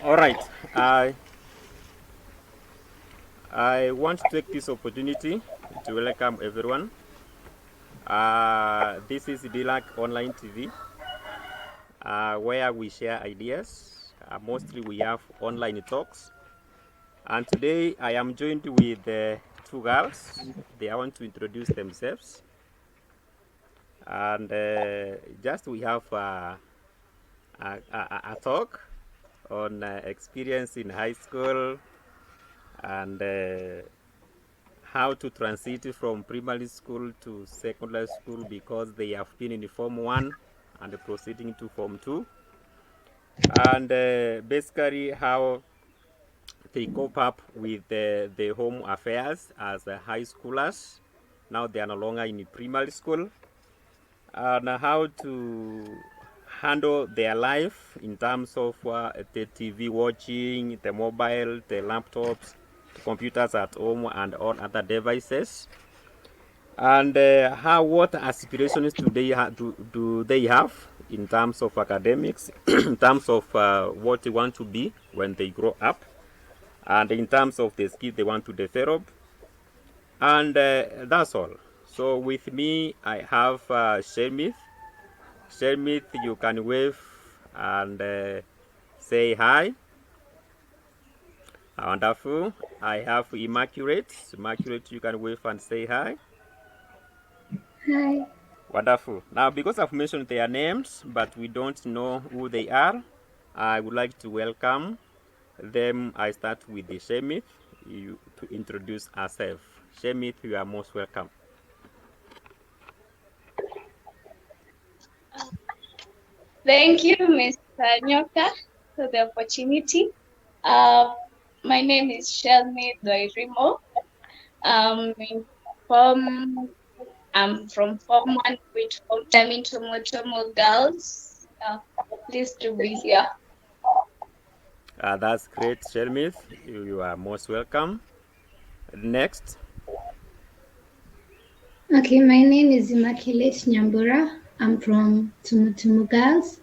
All right. I want to take this opportunity to welcome everyone. This is Dilac Online Tv, where we share ideas. Mostly we have online talks. And today I am joined with two girls. They want to introduce themselves. And just we have a talk on experience in high school and how to transit from primary school to secondary school because they have been in Form 1 and proceeding to Form 2. And basically how they cope up with the home affairs as high schoolers. Now they are no longer in primary school. And how to handle their life in terms of the TV watching, the mobile, the laptops, the computers at home, and all other devices. And what aspirations do they have in terms of academics, in terms of what they want to be when they grow up, and in terms of the skills they want to develop. And that's all. So with me, I have Shermith. Shermith, you can wave and say hi. Wonderful. I have Immaculate. Immaculate, you can wave and say hi. Hi. Wonderful. Now, because I've mentioned their names, but we don't know who they are, I would like to welcome them. I start with the Shemith to introduce herself. Shemith, you are most welcome. Thank you, Mr. Nyoka, for the opportunity. Uh, my name is Shelmy Doirimo. In form, I'm from Form 1 with Form I'm into Motomo Girls. Pleased to be here. That's great, Shemith. You are most welcome. Next. Okay, my name is Immaculate Nyambura. I'm from Tumutumu Girls.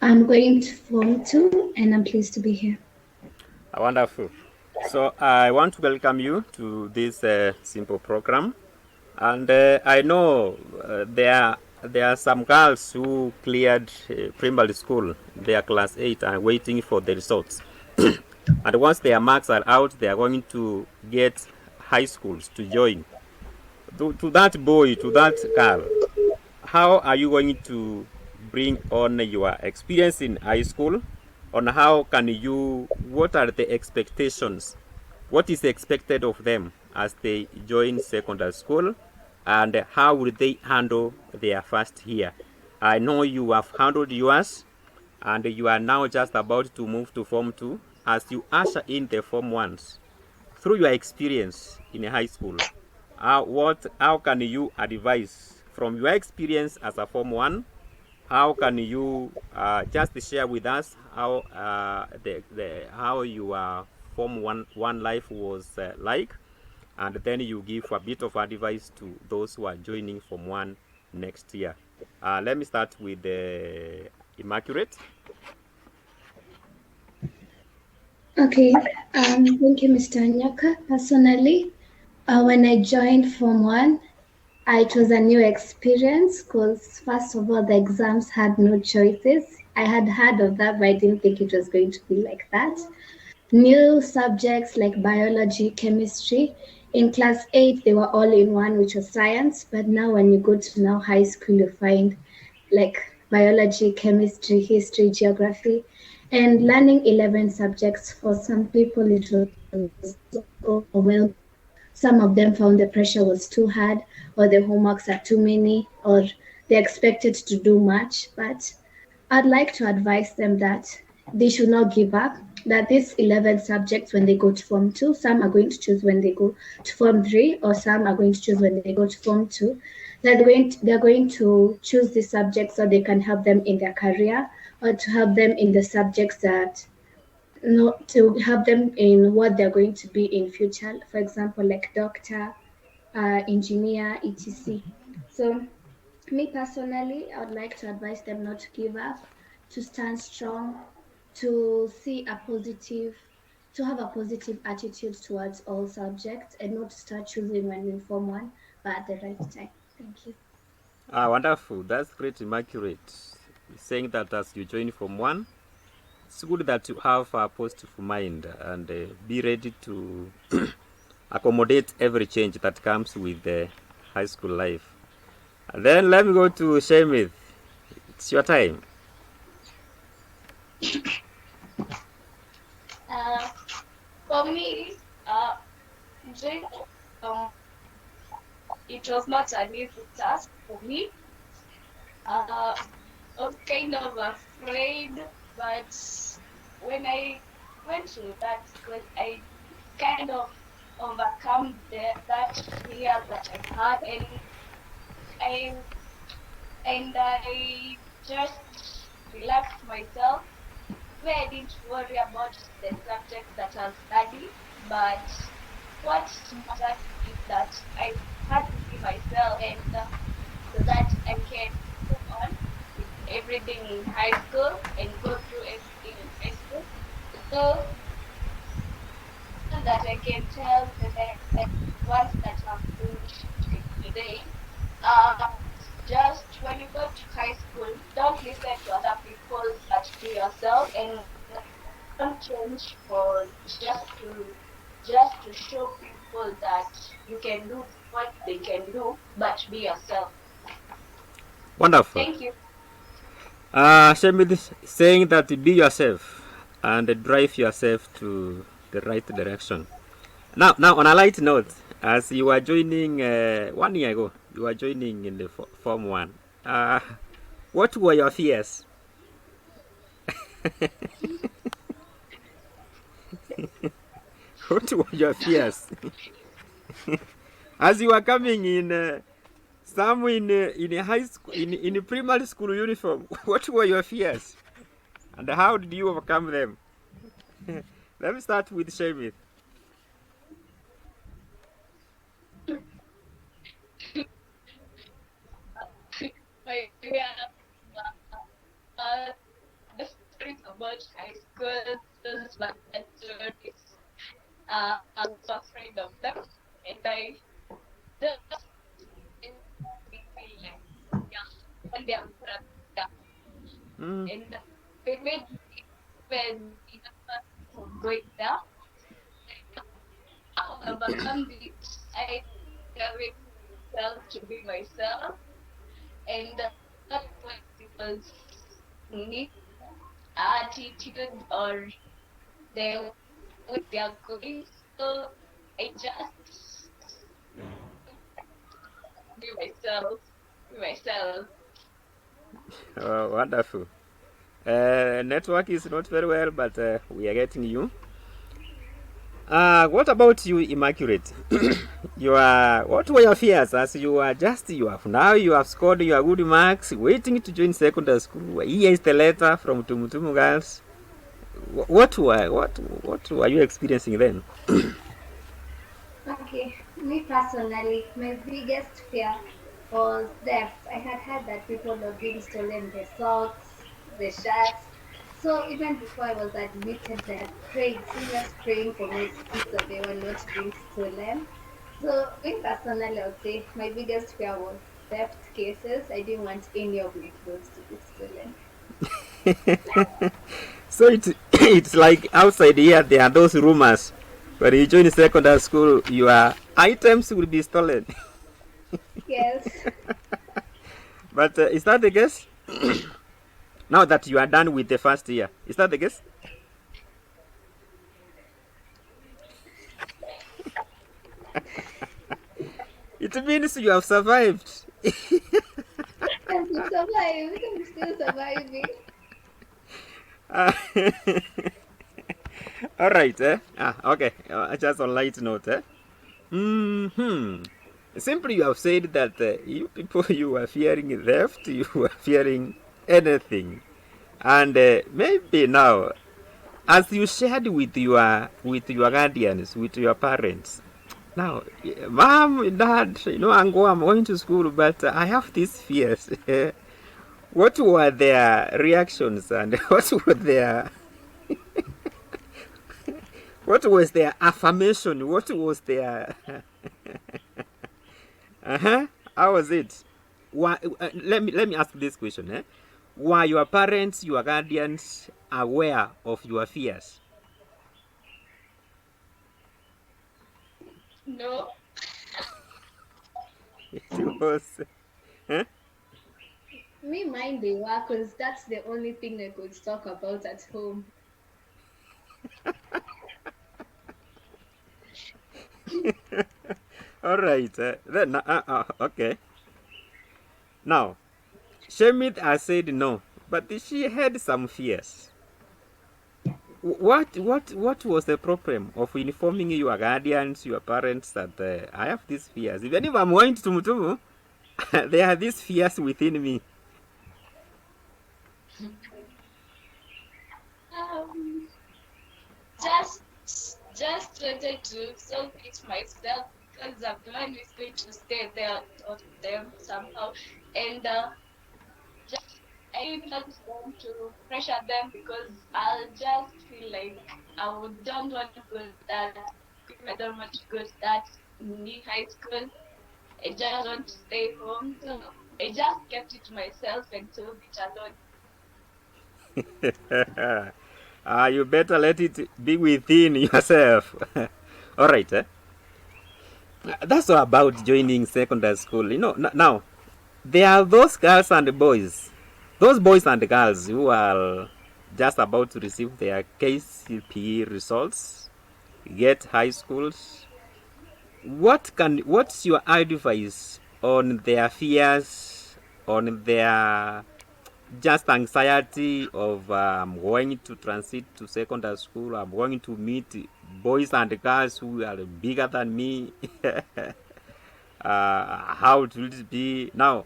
I'm going to Form 2 and I'm pleased to be here. Wonderful. So I want to welcome you to this simple program. And I know there are some girls who cleared primary school. They are class 8 and waiting for the results. And once their marks are out, they are going to get high schools to join. To that boy, to that girl, how are you going to bring on your experience in high school? On how can you, what are the expectations? What is expected of them as they join secondary school? And how will they handle their first year? I know you have handled yours and you are now just about to move to Form 2 as you usher in the Form 1s. Through your experience in high school, how can you advise from your experience as a Form 1? How can you just share with us how how your Form 1 life was like, and then you give a bit of advice to those who are joining Form 1 next year. Let me start with Immaculate. Okay, thank you, Mr. Nyaka. Personally, when I joined Form 1, it was a new experience because, first of all, the exams had no choices. I had heard of that, but I didn't think it was going to be like that. New subjects like biology, chemistry. In class 8, they were all in one, which was science. But now, when you go to now high school, you find like biology, chemistry, history, geography, and learning 11 subjects. For some people, it was overwhelming. Some of them found the pressure was too hard, or the homeworks are too many, or they're expected to do much. But I'd like to advise them that they should not give up. That these 11 subjects, when they go to Form 2, some are going to choose when they go to Form 3, or some are going to choose when they go to Form 2. They're going to choose these subjects so they can help them in their career, or to help them in the subjects that to help them in what they're going to be in future. For example, like doctor, engineer, etc. So me personally, I would like to advise them not to give up, to stand strong, to have a positive attitude towards all subjects and not start choosing when in Form 1, but at the right time. Thank you. Ah, wonderful. That's great, Immaculate. Saying that as you join Form 1, it's good that you have a positive mind and be ready to accommodate every change that comes with the high school life. And then let me go to Shemith. It's your time. For me, joining, it was not an easy task for me. I was kind of afraid, but when I went to that school, I kind of overcome that fear that I had, I I just relaxed myself. Where I didn't worry about the subject that I was studying, but what mattered is that I had to be myself, and so that I can move on with everything in high school and go through everything in high school. So that I can tell the next ones that I'm finished today. Just when you go to high school, don't listen to other people, but to yourself, and don't change for just to show people that you can do what they can do, but be yourself. Wonderful. Thank you. Shemith saying that be yourself and drive yourself to the right direction. Now, on a light note, as you were joining 1 year ago, you were joining in the Form 1. What were your fears? What were your fears? As you were coming in, some in a high school, in a primary school uniform, what were your fears? And how did you overcome them? Let me start with Shemith. My fear, the stories about high school, those bad stories. I was afraid of them, and I just made me feel like, yeah, one day I'm gonna be done. Mm. And it made me even of going there. How I overcome it, I encourage myself to be myself, and not what people's need, attitude, or the way they are going. So I just be myself, be myself. Oh, wonderful. Network is not very well, but we are getting you. What about you, Immaculate? What were your fears as you have scored your good marks, waiting to join secondary school? Here is the letter from Tumutumu Girls. What were you experiencing then? Okay, me personally, my biggest fear was theft. I had heard that people were being stolen the socks, the shirts. So even before I was admitted, they had prayed, serious praying for my skills that they were not being stolen. So me personally, I would say my biggest fear was theft cases. I didn't want any of my clothes to be stolen. So it's like outside here there are those rumors. When you join secondary school, your items will be stolen. Yes. But is that the case? Now that you are done with the first year, is that the case? It means you have survived. And to survive, I'm still surviving. Uh, all right. Okay. Just on light note. Hmm. Simply, you have said that you people you are fearing theft, you are fearing anything, and maybe now, as you shared with your guardians, with your parents, now, mom, dad, I'm going to school, but I have these fears. What were their reactions and what were their What was their affirmation? What was their uh-huh? How was it? Why, let me ask this question. Were your parents, your guardians aware of your fears? No. It was. Huh? Me, mine they were, because that's the only thing I could talk about at home. All right. Then, okay. Now, Shemit has said no, but she had some fears. What was the problem of informing your guardians, your parents that I have these fears? Even if I'm going to Mutumu, there are these fears within me. Um, just just wanted to solve it myself because I'm the one who's going to stay there on them somehow. And I didn't want to pressure them because I'll just feel like don't want to go to that. I don't want to go to that new high school. I just want to stay home. So I just kept it to myself and told it alone. You better let it be within yourself. All right. That's all about joining secondary school. Now there are those girls and boys, those boys and girls who are just about to receive their KCPE results, get high schools. What's your advice on their fears, on their just anxiety of going to transit to secondary school? I'm going to meet boys and girls who are bigger than me. How it will be now?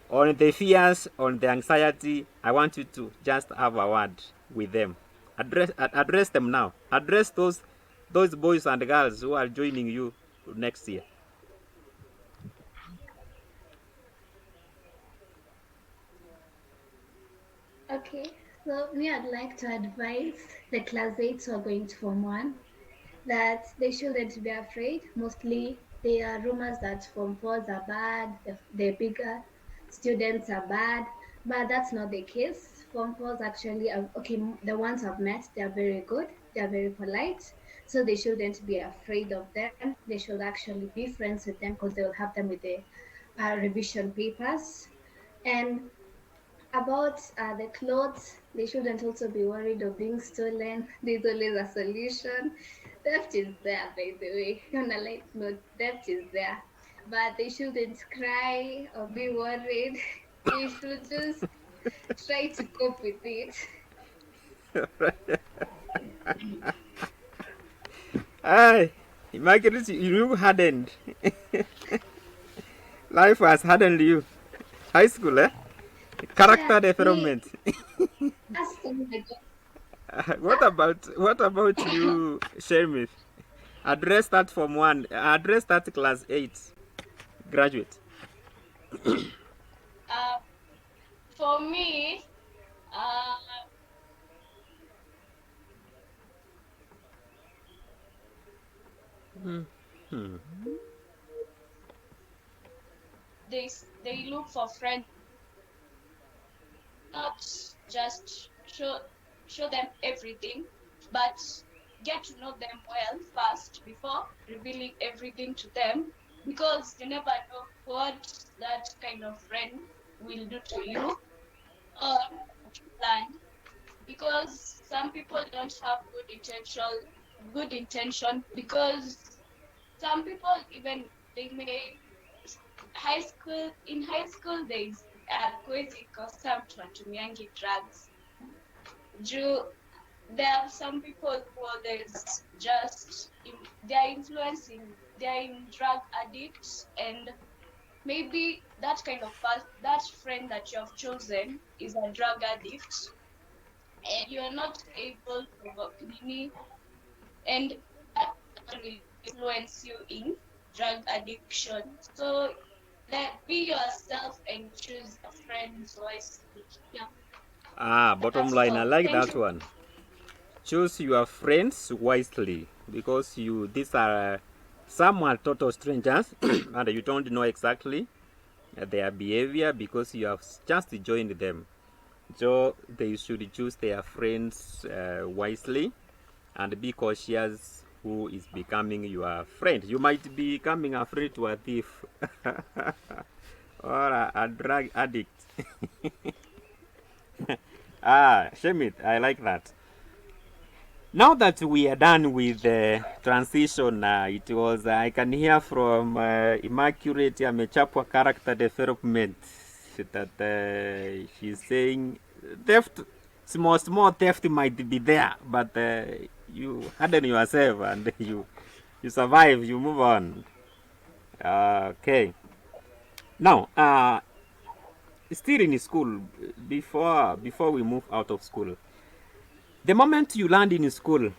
On the fears, on the anxiety, I want you to just have a word with them. Address them now. Address those boys and girls who are joining you next year. Okay, so me, I'd like to advise the class 8s who are going to Form 1 that they shouldn't be afraid. Mostly, there are rumors that Form 4s are bad, the bigger students are bad, but that's not the case. Form 4s actually are okay. The ones I've met, they're very good, they're very polite, so they shouldn't be afraid of them. They should actually be friends with them because they will have them with the revision papers. And about the clothes, they shouldn't also be worried of being stolen. There's always a solution. Theft is there, by the way. On a light note, theft is there. But they shouldn't cry or be worried. They should just try to cope with it. Hey, Margaret, you hardened. Life has hardened you. High school, eh? Character Yeah, me development. asking the what about you, Shermith? Address that from one. Address that class 8 graduate. Uh, for me, uh, Hmm. they look for friends, not just show them everything, but get to know them well first before revealing everything to them, because you never know what that kind of friend will do to you or land. Because some people don't have good intention, because some people even they may high school days kwezi kosa mtu atumiangi drugs juu there are some people who are there's just they're influencing, they're in drug addicts, and maybe that kind of that friend that you have chosen is a drug addict and you're not able to and that will influence you in drug addiction. So be yourself and choose your friends wisely. Yeah, Bottom that's line, I all. like Thank that you. one. choose your friends wisely, because these are some are total strangers and you don't know exactly their behavior because you have just joined them. So they should choose their friends wisely and be cautious who is becoming your friend. You might be becoming a friend to a thief or a drug addict. Shame it. I like that. Now that we are done with the transition, it was I can hear from Immaculate Amechapwa character development that she's saying theft, small theft might be there, but you harden yourself and you survive, you move on. Okay. Now, still in school, before we move out of school, the moment you land in school,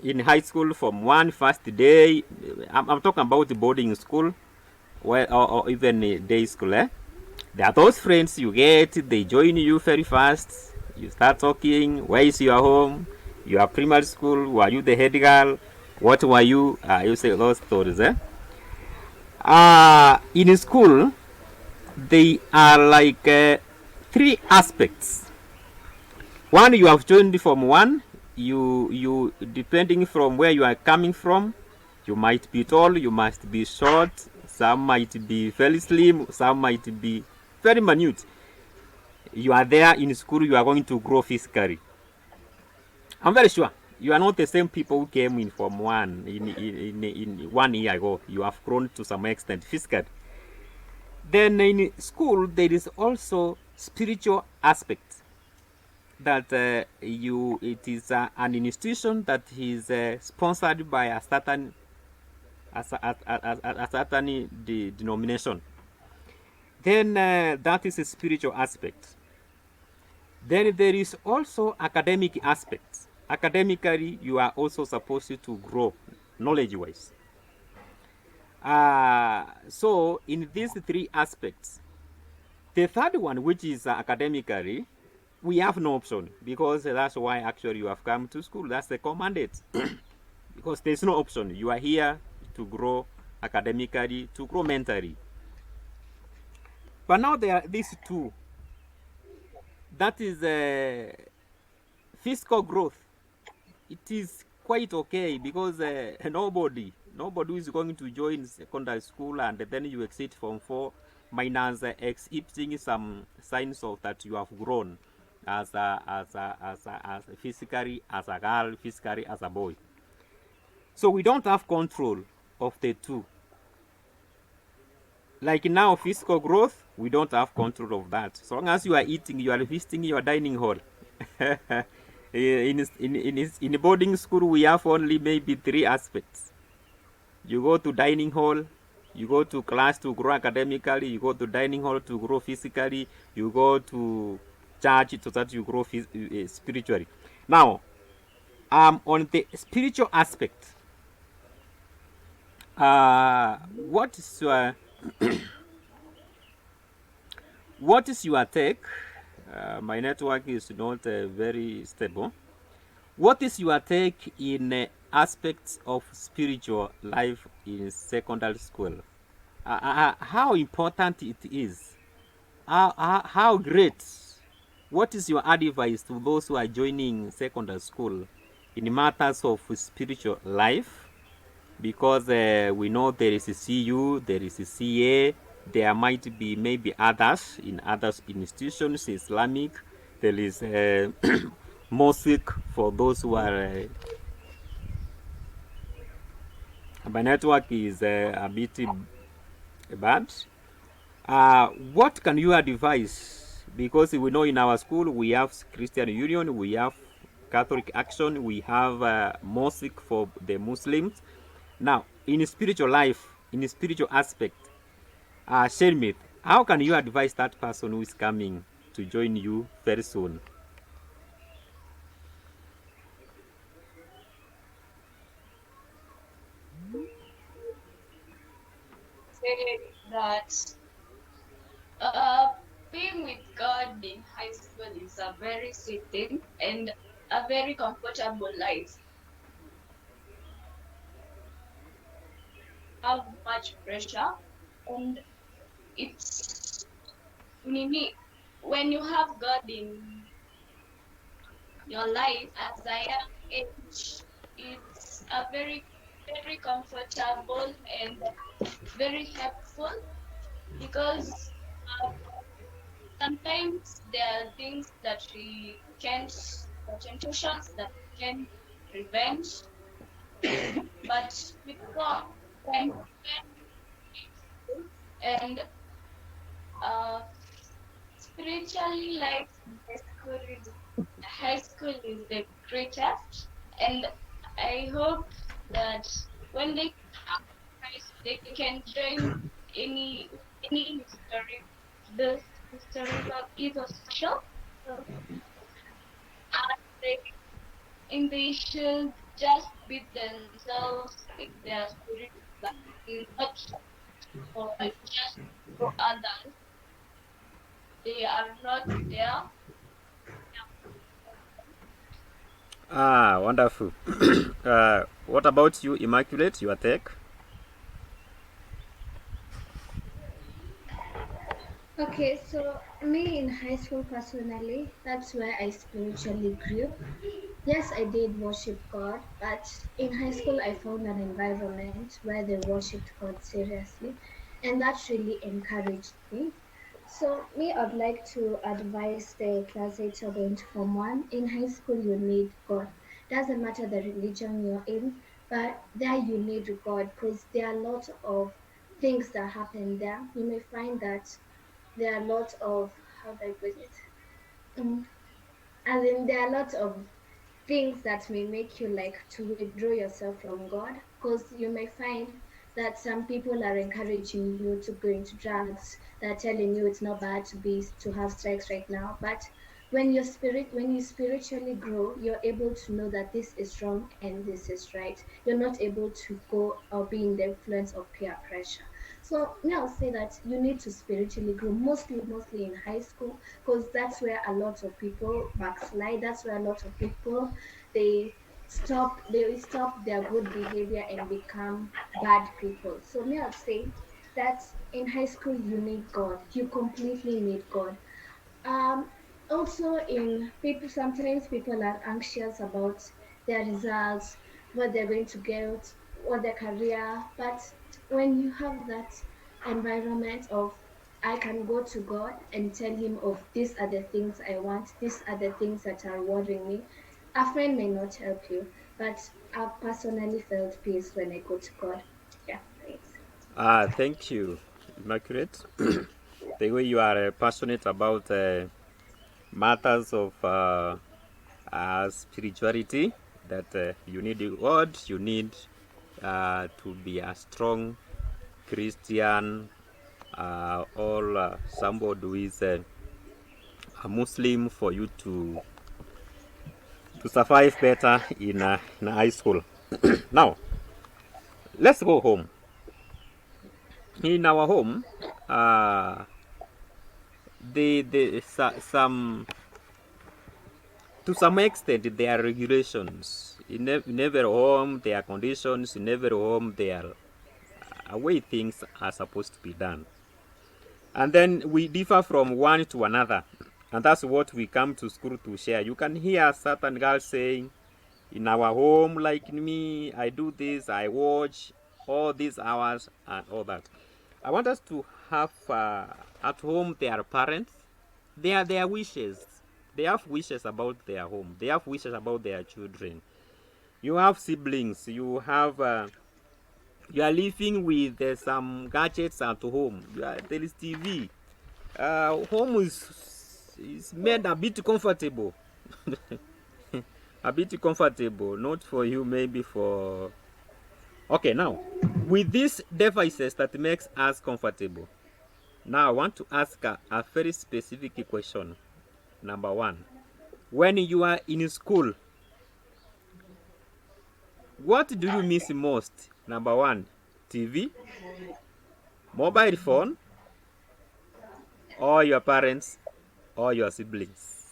in high school, from one first day, I'm talking about boarding school, or even day school, there are those friends you get, they join you very fast. You start talking, where is your home? You are primary school, were you the head girl? What were you? You say those stories, in school, they are like three aspects. One, you have joined from one, you depending from where you are coming from, you might be tall, you must be short, some might be very slim, some might be very minute. You are there in school, you are going to grow physically. I'm very sure you are not the same people who came in from one in 1 year ago. You have grown to some extent physically. Then in school there is also spiritual aspect, that it is an institution that is sponsored by a certain denomination. Then that is a spiritual aspect. Then there is also academic aspects. Academically, you are also supposed to grow knowledge-wise. So in these three aspects, the third one, which is academically, we have no option, because that's why actually you have come to school. That's the commandate. Because there's no option. You are here to grow academically, to grow mentally. But now there are these two. That is physical growth. It is quite okay, because nobody is going to join secondary school and then you exit from 4 minus exhibiting some signs of that you have grown as physically as a girl, physically as a boy. So we don't have control of the two. Like now, physical growth, we don't have control of that. So long as you are eating, you are visiting your dining hall. In boarding school, we have only maybe 3 aspects. You go to dining hall, you go to class to grow academically, you go to dining hall to grow physically, you go to church so that you grow spiritually. Now, on the spiritual aspect, what is your what is your take? My network is not very stable. What is your take in aspects of spiritual life in secondary school? How important it is? How great? What is your advice to those who are joining secondary school in matters of spiritual life? Because we know there is a CU, there is a CA, there might be maybe others in other institutions, Islamic, there is mosque for those who are my network is a bit bad. What can you advise? Because we know in our school we have Christian Union, we have Catholic Action, we have mosque for the Muslims. Now, in spiritual life, in spiritual aspect, Shermith, how can you advise that person who is coming to join you very soon? Say that being with God in high school is a very sweet thing, and a very comfortable life. Have much pressure, and it's Mimi, when you have God in your life as a young age, it's a very comfortable and very helpful because sometimes there are things that we can't, or temptations that we can prevent, but with God, when and uh, spiritually, life in high school is the greatest, and I hope that when they come to Christ, they can join any history. The historical is social, so they and they should just be themselves with their spirit, but not for just for others. They are not there. Ah, wonderful. What about you, Immaculate? Your take? Okay, so me in high school personally, that's where I spiritually grew. Yes, I did worship God, but in high school I found an environment where they worshipped God seriously, and that really encouraged me. So, me, I'd like to advise the classmates who are going to Form 1. In high school, you need God. Doesn't matter the religion you're in, but there you need God because there are a lot of things that happen there. You may find that there are a lot of, how do I put it? As in, there are lots of things that may make you like to withdraw yourself from God, because you may find that some people are encouraging you to go into drugs. They're telling you it's not bad to have sex right now, but when you spiritually grow, you're able to know that this is wrong and this is right. You're not able to go or be in the influence of peer pressure. So now I'll say that you need to spiritually grow, mostly in high school, because that's where a lot of people backslide. That's where a lot of people they stop their good behavior and become bad people. So me I'd say that in high school you need God. You completely need God. Um, Also, in people, sometimes people are anxious about their results, what they're going to get, what their career. But when you have that environment of, I can go to God and tell Him of these are the things I want, these are the things that are worrying me. A friend may not help you, but I've personally felt peace when I go to God. Yeah, thanks. Ah, thank you, Immaculate. The way you are passionate about matters of spirituality, that you need God, you need to be a strong Christian, or somebody who is a Muslim for you to survive better in high school. Now, let's go home. In our home, uh, some to some extent there are regulations. In every home there are conditions. In every home there are way things are supposed to be done. And then we differ from one to another. And that's what we come to school to share. You can hear certain girls saying, in our home, like me, I do this, I watch all these hours and all that. I want us to have at home their parents, their wishes. They have wishes about their home. They have wishes about their children. You have siblings. You are living with some gadgets at home. There is TV. Home is made a bit comfortable. A bit comfortable, not for you, maybe for. Okay, now with these devices that makes us comfortable, now I want to ask a very specific question. Number one, when you are in school, what do you miss most? Number one, TV, mobile phone, or your parents, or your siblings?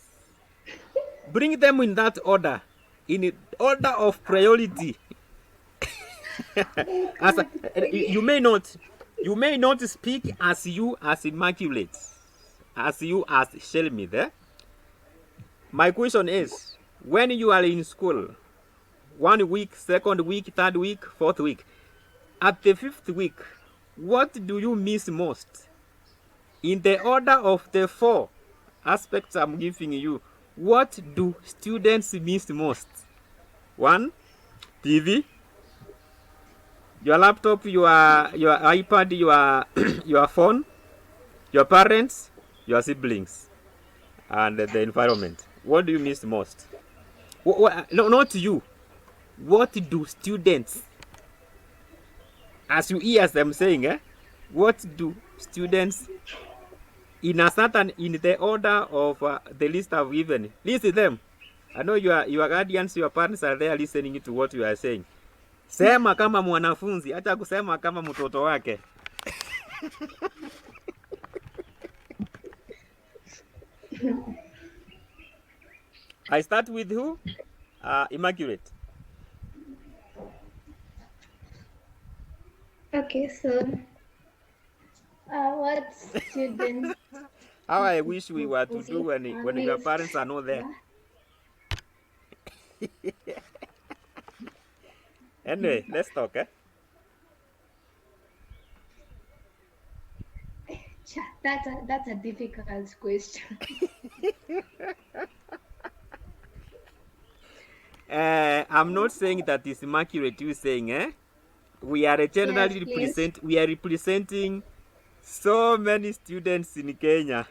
Bring them in that order, in order of priority. As you may not speak as you as Immaculate, as you as Shelmy there. My question is, when you are in school, 1 week, 2nd week, 3rd week, 4th week, at the 5th week, what do you miss most? In the order of the 4 aspects I'm giving you, what do students miss most? 1, TV, your laptop, your iPad, your your phone, your parents, your siblings, and the environment. What do you miss most? No, not you. What do students, as you hear them saying, what do students in the order of the list I've given? Listen them. I know your guardians, your parents are there listening to what you are saying. Sema kama mwanafunzi, acha kusema kama mtoto wake. I start with who? Immaculate. Okay, so what students? How I wish we were to do when your parents are not there. Anyway, let's talk. That's a difficult question. I'm not saying that it's Immaculate. You saying, we are generally we are representing so many students in Kenya.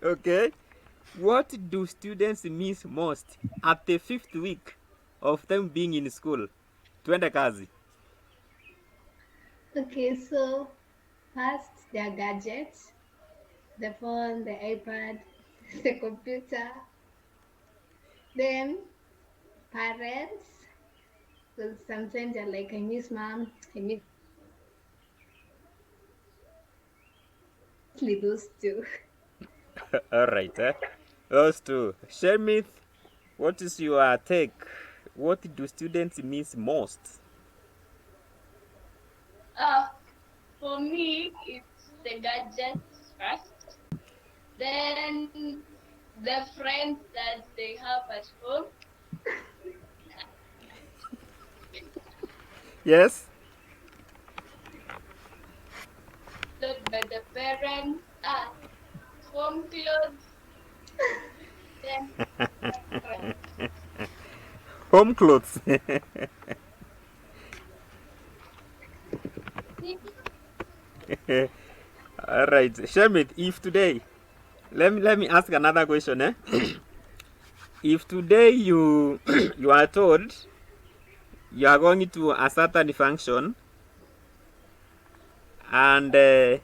Okay, what do students miss most at the 5th week of them being in school? Twende kazi. Okay, so first their gadgets, the phone, the iPad, the computer. Then parents, because sometimes they're like, I miss mom, I miss those two. All right, those two. Shermith, what is your take? What do students miss most? For me, it's the gadgets first, then the friends that they have at home. Yes. Followed by the parents, home clothes, then Home clothes. All right, Shermith, if today, let me ask another question. If today you you are told you are going to a certain function, and the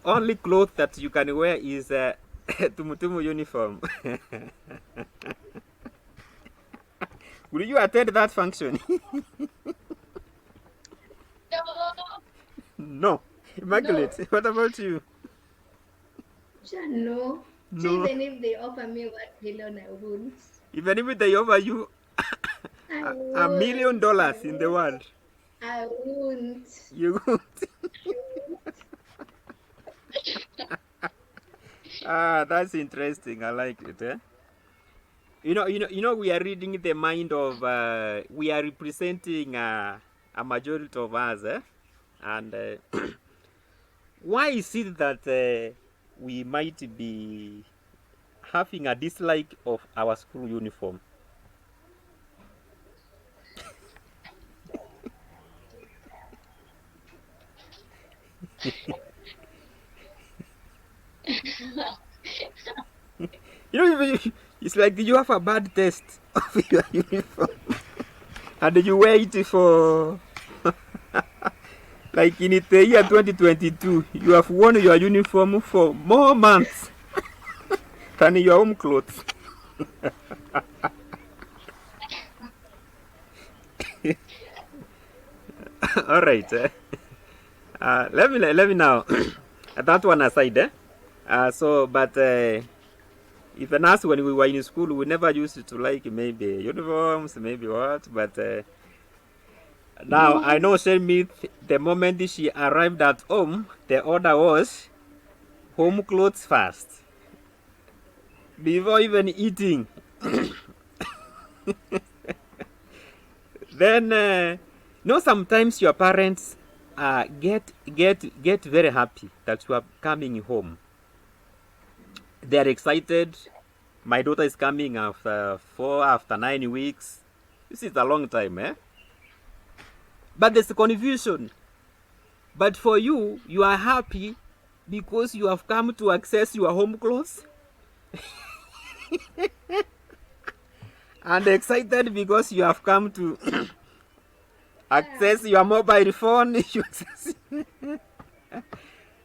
only cloth that you can wear is tumutumu uniform, will you attend that function? No. Immaculate, no. What about you? No. No. Even if they offer me $1 million, I won't. Even if they offer you $1 million in the world, I won't. you won't. That's interesting. I like it. You know, we are reading the mind of. We are representing a majority of us, and why is it that we might be having a dislike of our school uniform? It's like you have a bad taste of your uniform, and you wear it for like in the year 2022, you have worn your uniform for more months than your home clothes. All right. Let me now. That one aside. But Even us, when we were in school, we never used to like maybe uniforms, maybe what, but now I know Shelmith, the moment she arrived at home, the order was home clothes first. Before even eating. Then, sometimes your parents get very happy that you are coming home. They are excited. My daughter is coming after 9 weeks. This is a long time, eh? But there's confusion. But for you, you are happy because you have come to access your home clothes. And excited because you have come to access your mobile phone.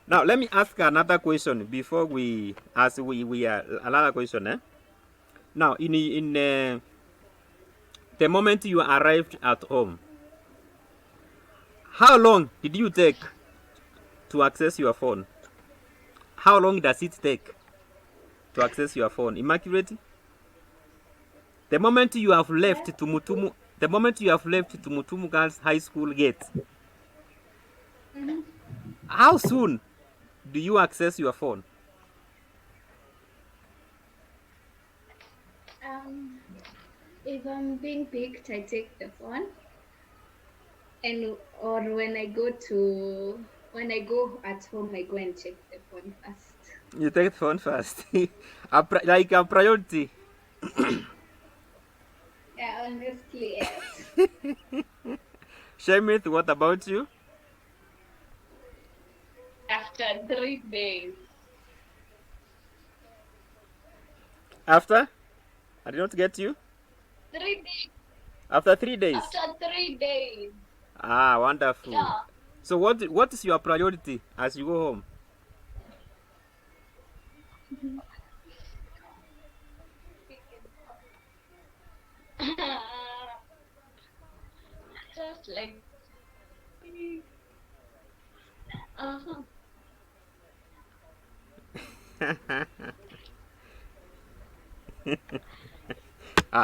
Now, let me ask another question before we ask another question. Now, in the moment you arrived at home, how long did you take to access your phone? How long does it take to access your phone? Immaculate? The moment you have left Tumutumu, Girls High School gate, how soon do you access your phone? If I'm being picked, I take the phone, or when I go at home, I go and check the phone first. You take the phone first, like a priority. Yeah, honestly, yes. Shemith, what about you? After 3 days. After? I did not get you. 3 days. After 3 days. After 3 days. Ah, wonderful. Yeah. So what is your priority as you go home? Just like uh-huh.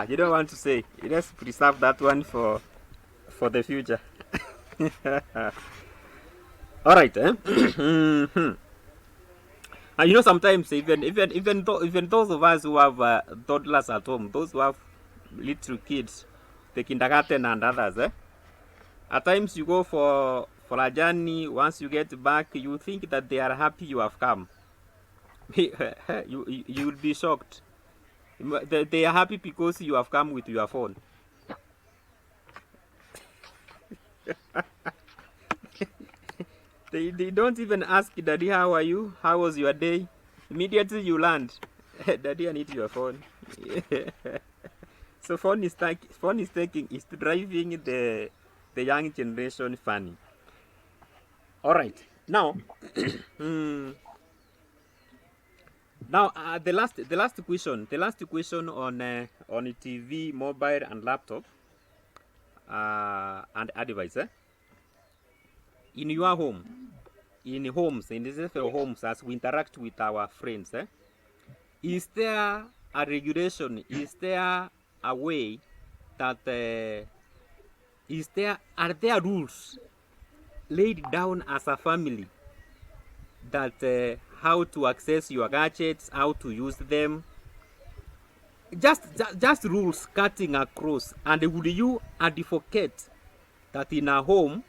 You don't want to say. Let's preserve that one for the future. All right. And sometimes even those of us who have toddlers at home, those who have little kids, the kindergarten and others, at times you go for a journey. Once you get back, you think that they are happy you have come. you will be shocked. They are happy because you have come with your phone. They don't even ask, Daddy, how are you? How was your day? Immediately you land, Daddy, I need your phone. So phone is driving the young generation funny. All right, now, now the last question on TV, mobile, and laptop, and device. In your home, in the several homes, as we interact with our friends, is there a regulation? Is there a way that are there rules laid down as a family that how to access your gadgets, how to use them? Just rules cutting across. And would you advocate that in a home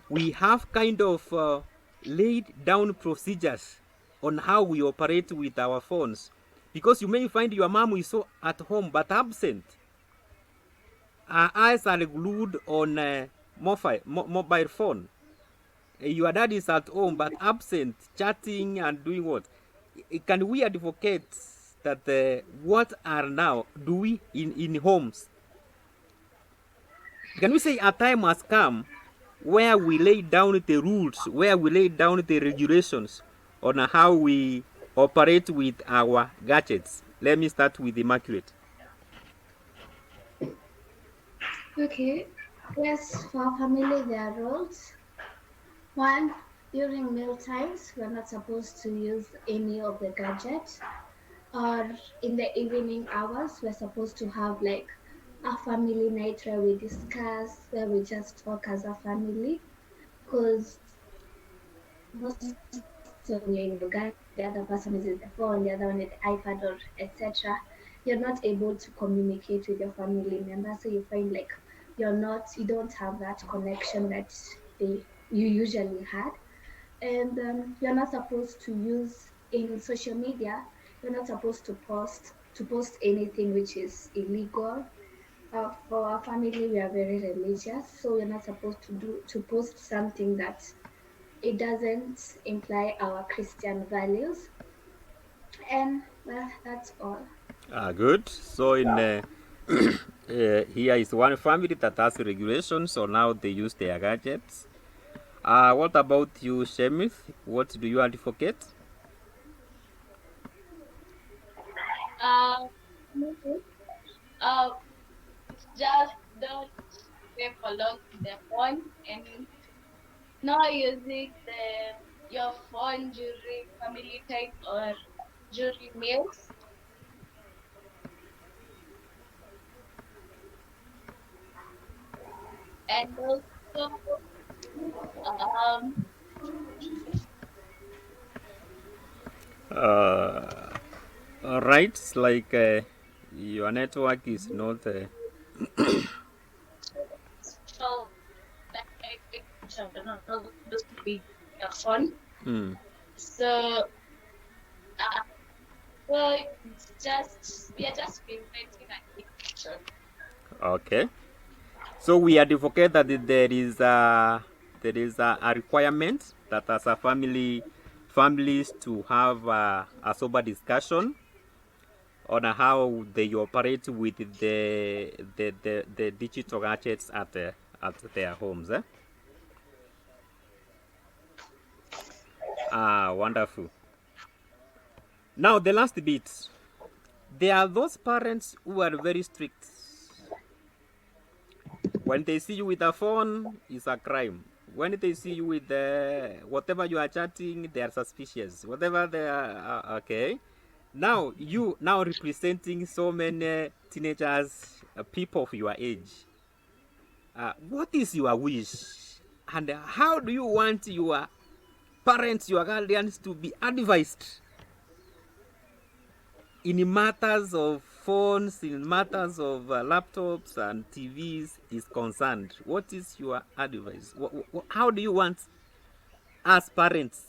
we have kind of laid down procedures on how we operate with our phones? Because you may find your mom is so at home but absent. Her eyes are glued on mobile phone. Your dad is at home but absent, chatting and doing what? Can we advocate that what are now do we in homes? Can we say a time has come where we lay down the rules, where we lay down the regulations on how we operate with our gadgets? Let me start with Immaculate. Okay. Yes, for family there are rules. One, during meal times, we're not supposed to use any of the gadgets. or in the evening hours, we're supposed to have like a family night where we discuss, where we just talk as a family. Because most when you're in your gadget, the other person is in the phone, the other one in the iPad or etc. You're not able to communicate with your family members, so you find like you don't have that connection that you usually had, and you're not supposed to use in social media. You're not supposed to post anything which is illegal. For our family, we are very religious, so we're not supposed to post something that it doesn't imply our Christian values. And well, that's all. Good. So in here is one family that has regulations on how they use their gadgets. What about you, Shemith? What do you advocate? Uh, maybe, uh, just don't stay for long with the phone and not using your phone during family time or during meals. And also, um, Uh, all right. Like your network is not. so like not supposed to be your phone. Hmm. So, uh, so it's just we are just preventing addiction. Okay. So we advocate that there is a requirement that as a family, families to have a sober discussion on how they operate with the digital gadgets at their homes. Wonderful. Now the last bit. There are those parents who are very strict. When they see you with a phone, it's a crime. When they see you with whatever you are chatting, they are suspicious. Whatever they are, okay. Now you now representing so many teenagers, people of your age. What is your wish, and how do you want your parents, your guardians, to be advised in matters of phones, in matters of laptops and TVs is concerned? What is your advice? How do you want as parents,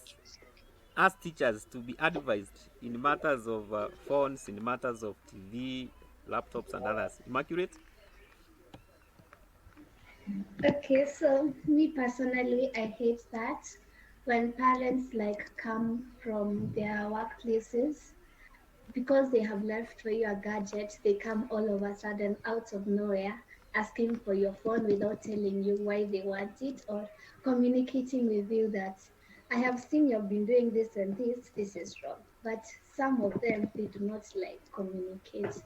as teachers, to be advised in matters of phones, in matters of TV, laptops, and others? Immaculate? Okay, so me personally, I hate that when parents like come from their workplaces because they have left for you a gadget, they come all of a sudden out of nowhere asking for your phone without telling you why they want it or communicating with you that I have seen you've been doing this and this is wrong. But some of them, they do not like communicate.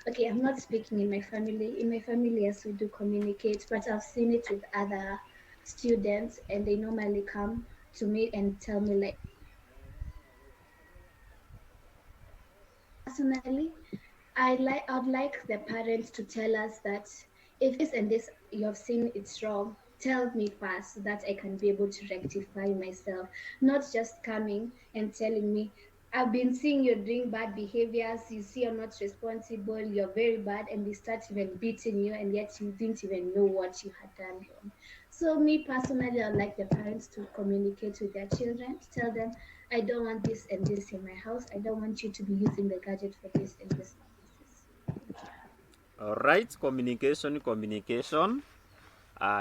Okay, I'm not speaking in my family. In my family, yes, we do communicate, but I've seen it with other students, and they normally come to me and tell me like, personally, I'd like the parents to tell us that if this and this you have seen it's wrong, tell me first so that I can be able to rectify myself. Not just coming and telling me, I've been seeing you're doing bad behaviors, you see you're not responsible, you're very bad, and they start even beating you, and yet you didn't even know what you had done wrong. So me personally, I'd like the parents to communicate with their children, to tell them, I don't want this and this in my house. I don't want you to be using the gadget for this and this purposes. All right, communication, communication.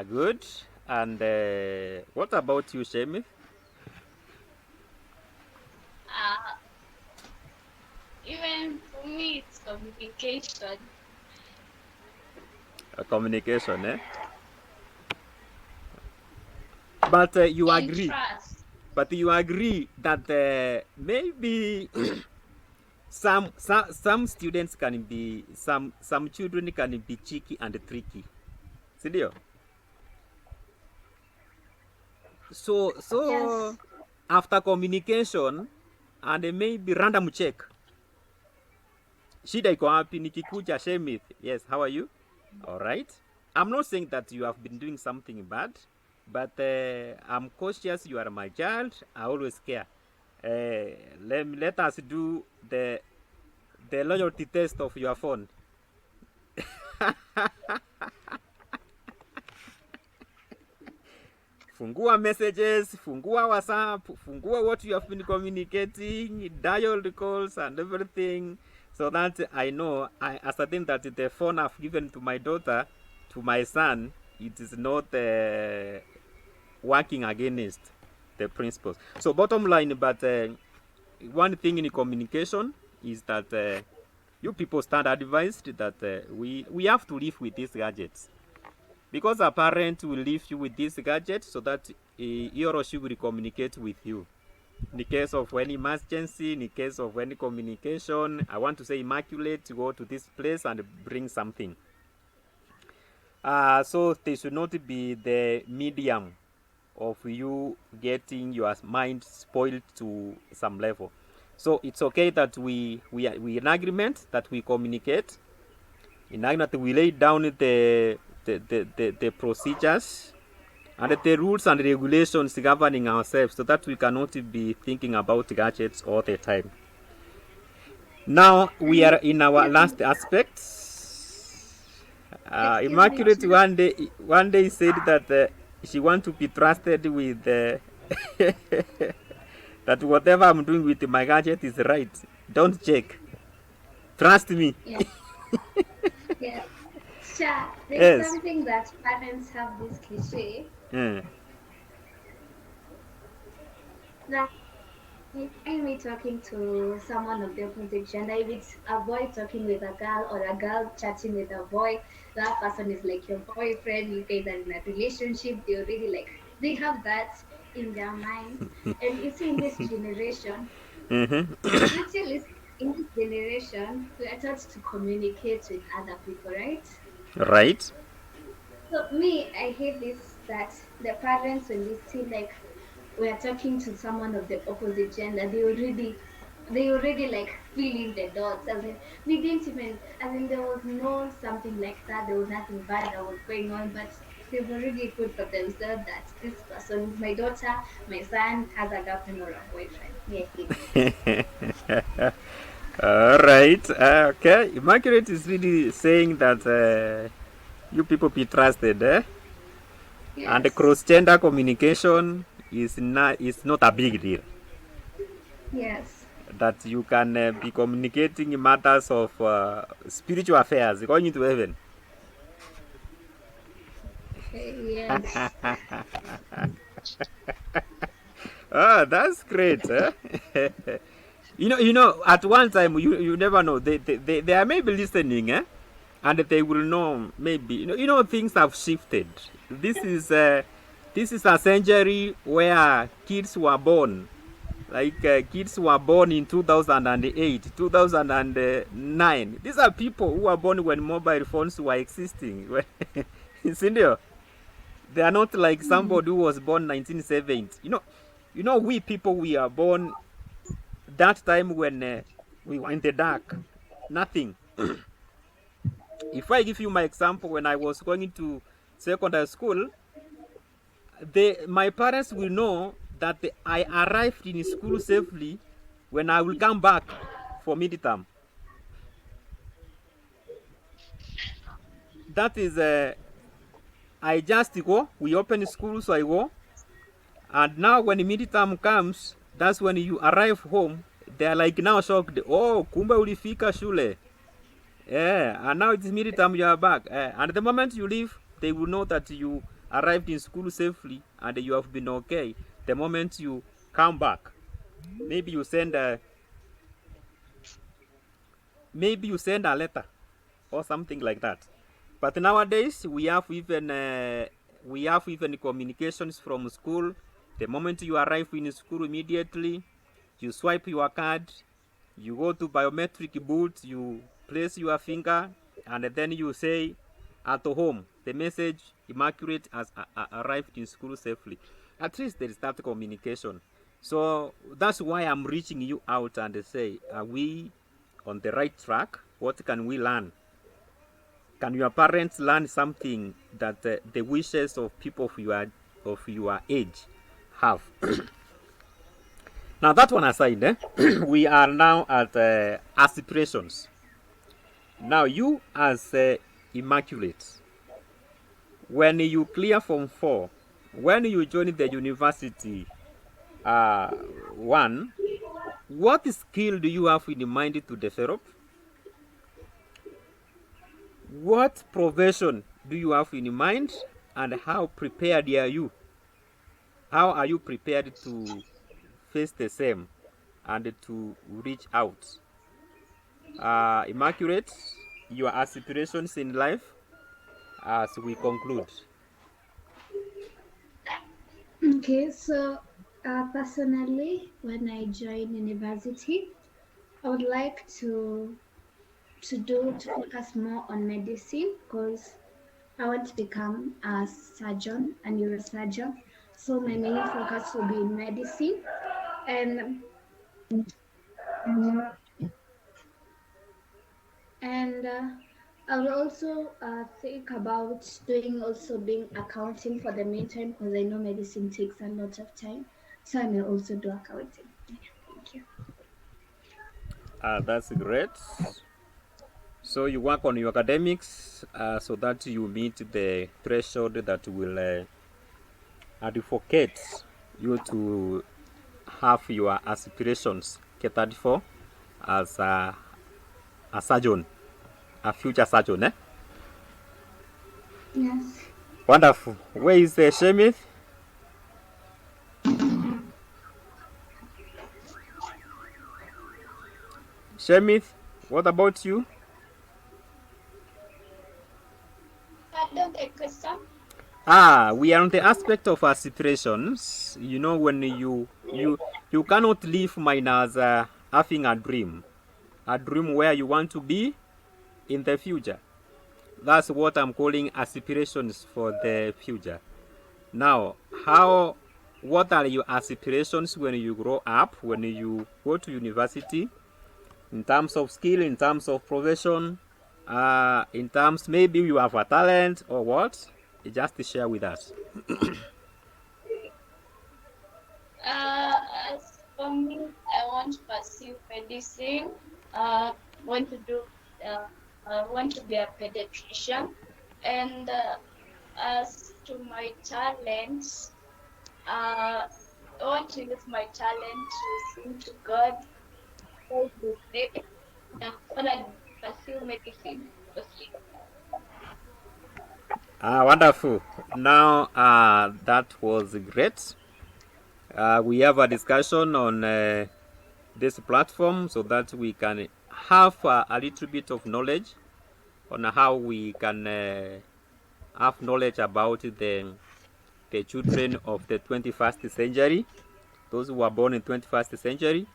Good. And what about you, Shemi? Uh, Even for me, it's communication Communication, eh? But you and agree. trust. But you agree that maybe some students can be some children can be cheeky and tricky. Sindio? So Yes. after communication and maybe random check, Shida iko wapi? Nikikuja Shemith. Yes, how are you? All right. I'm not saying that you have been doing something bad, but I'm cautious. You are my child. I always care. Let us do the loyalty test of your phone. Fungua messages, fungua WhatsApp, fungua what you have been communicating, dialed calls and everything, so that I know, I ascertain that the phone I've given to my daughter, to my son, it is not working against the principles. So bottom line, but one thing in communication is that you people stand advised that we have to live with these gadgets. Because a parent will leave you with this gadget so that he or she will communicate with you. In case of any emergency, in case of any communication, I want to say immaculate, go to this place and bring something. So they should not be the medium of you getting your mind spoiled to some level. So it's okay that we in agreement that we communicate. In agreement we lay down the procedures and the rules and regulations governing ourselves so that we cannot be thinking about gadgets all the time. Now we are in our last aspect. Immaculate one day said that she wants to be trusted with that whatever I'm doing with my gadget is right. Don't check. Trust me. Yeah. Yeah. Sure. There's Yes. something that parents have this cliche that you find me talking to someone of the opposite gender. If it's a boy talking with a girl or a girl chatting with a boy, that person is like your boyfriend. You guys are in a relationship. They already like they have that in their minds. And you see, in this generation, literally in this generation, we are taught to communicate with other people, right? Right. So me, I hate this that the parents when they see like we are talking to someone of the opposite gender, they already like fill in the dots. As in we didn't even as in there was no something like that, there was nothing bad that was going on, but they've already put for themselves that this person, my daughter, my son has a girlfriend or a boyfriend. Yeah, I hate it. All right. Okay. Immaculate is really saying that you people be trusted, and the Yes. cross-gender communication is not a big deal. Yes. That you can be communicating in matters of spiritual affairs, going into heaven. Yes. Ah, that's great. At one time you never know. They are maybe listening, and they will know maybe. Things have shifted. This is a century where kids were born. Like kids were born in 2008, 2009. These are people who were born when mobile phones were existing. Sindio? They are not like somebody who was born 1970. We people, we are born that time when we were in the dark. Nothing. If I give you my example, when I was going to secondary school, my parents will know that I arrived in school safely when I will come back for midterm. That is, I just go, we open school, so I go. And now when midterm comes, that's when you arrive home. They are like now shocked. Oh, kumbe ulifika shule. Yeah, and now it's midterm, you are back. And the moment you leave, they will know that you arrived in school safely and you have been okay. The moment you come back, maybe you send a letter or something like that. But nowadays we have even communications from school. The moment you arrive in school, immediately you swipe your card, you go to biometric booth, you place your finger, and then you say at home the message Immaculate has arrived in school safely. At least there is that communication. So that's why I'm reaching you out and say, are we on the right track? What can we learn? Can your parents learn something that the wishes of people of your age have? Now that one aside, we are now at aspirations. Now you as Immaculate, when you clear Form 4, when you join the university, one, what skill do you have in mind to develop? What profession do you have in mind, and how prepared are you? How are you prepared to face the same and to reach out? Immaculate, your aspirations in life as we conclude. Okay, so personally, when I join university, I would like to focus more on medicine because I want to become a surgeon, a neurosurgeon. So my main focus will be in medicine, and and I will also think about doing also being accounting for the meantime because I know medicine takes a lot of time. So I may also do accounting. Yeah, thank you. That's great. So you work on your academics so that you meet the threshold that will advocate you to have your aspirations catered for as a surgeon, a future surgeon. Eh? Yes. Wonderful. Where is Shemith? Shemith, what about you? Pardon the question. We are on the aspect of aspirations. You know, when you cannot live minus having a dream where you want to be in the future. That's what I'm calling aspirations for the future. Now, what are your aspirations when you grow up, when you go to university, in terms of skill, in terms of profession, in terms maybe you have a talent or what? Just share with us. Uh, as for me, I want to pursue medicine. Want to do. Uh, want to be a pediatrician. And as to my talents, I want to use my talent to sing to God. God is great. Yeah, want to pursue medicine. Okay. Wonderful. Now, that was great. We have a discussion on this platform so that we can have a little bit of knowledge on how we can have knowledge about the children of the 21st century, those who were born in 21st century,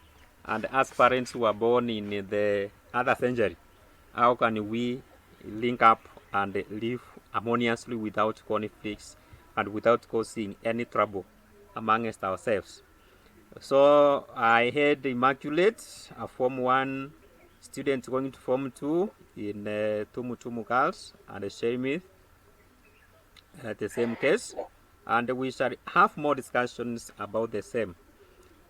and as parents who were born in the other century. How can we link up and live harmoniously without conflicts and without causing any trouble amongst ourselves? So I had Immaculate, a Form 1 student going to Form 2 in Tumu Tumu Girls, and Shermith the same case. And we shall have more discussions about the same.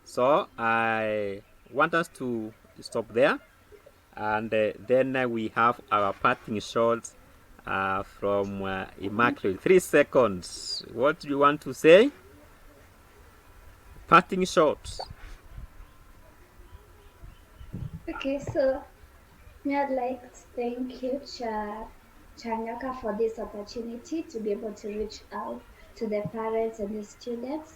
So I want us to stop there, and then we have our parting shot from Immaculate. 3 seconds. What do you want to say? Parting shots. Okay, so I'd like to thank you, Chanyaka, for this opportunity to be able to reach out to the parents and the students.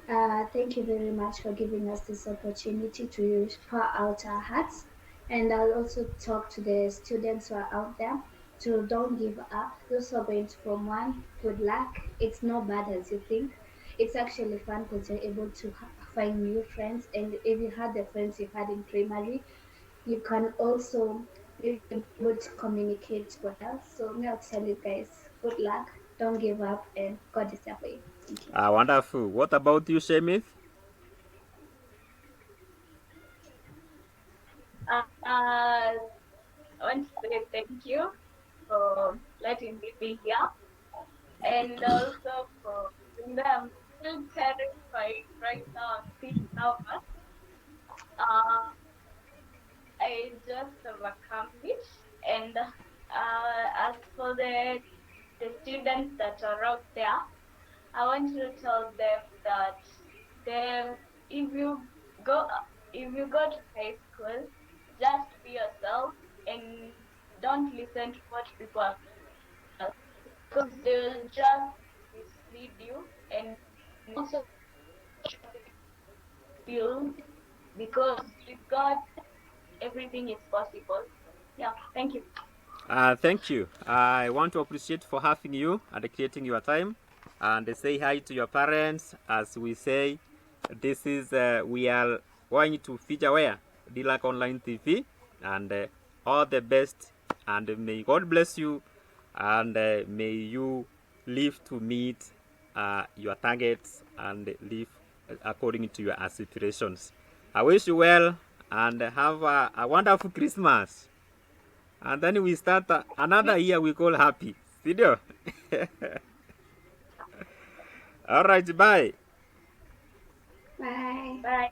Thank you very much for giving us this opportunity to pour out our hearts. And I'll also talk to the students who are out there to don't give up. Those who are going to Form 1, good luck. It's not bad as you think. It's actually fun because you're able to find new friends. And if you had the friends you had in primary, you can also be able to communicate well. So me, I'll tell you guys, good luck, don't give up, and God is there for you. Thank you. Wonderful. What about you, Shemith? Uh, I want to say thank you for letting me be here, and also for being there. I'm still terrified right now. I'm still nervous. Uh, I just overcome it. And as for the students that are out there, I want to tell them that they, if you go if you go to high school, just be yourself and don't listen to what people are saying, because they will just mislead you, and also feel, because with God everything is possible. Yeah, thank you. Thank you. I want to appreciate for having you and creating your time, and say hi to your parents. As we say, this is we are going to feature where Dilac Online TV, and all the best, and may God bless you, and may you live to meet your targets and live according to your aspirations. I wish you well and have a wonderful Christmas. And then we start another year we call happy. Video. All right, bye. Bye. Bye.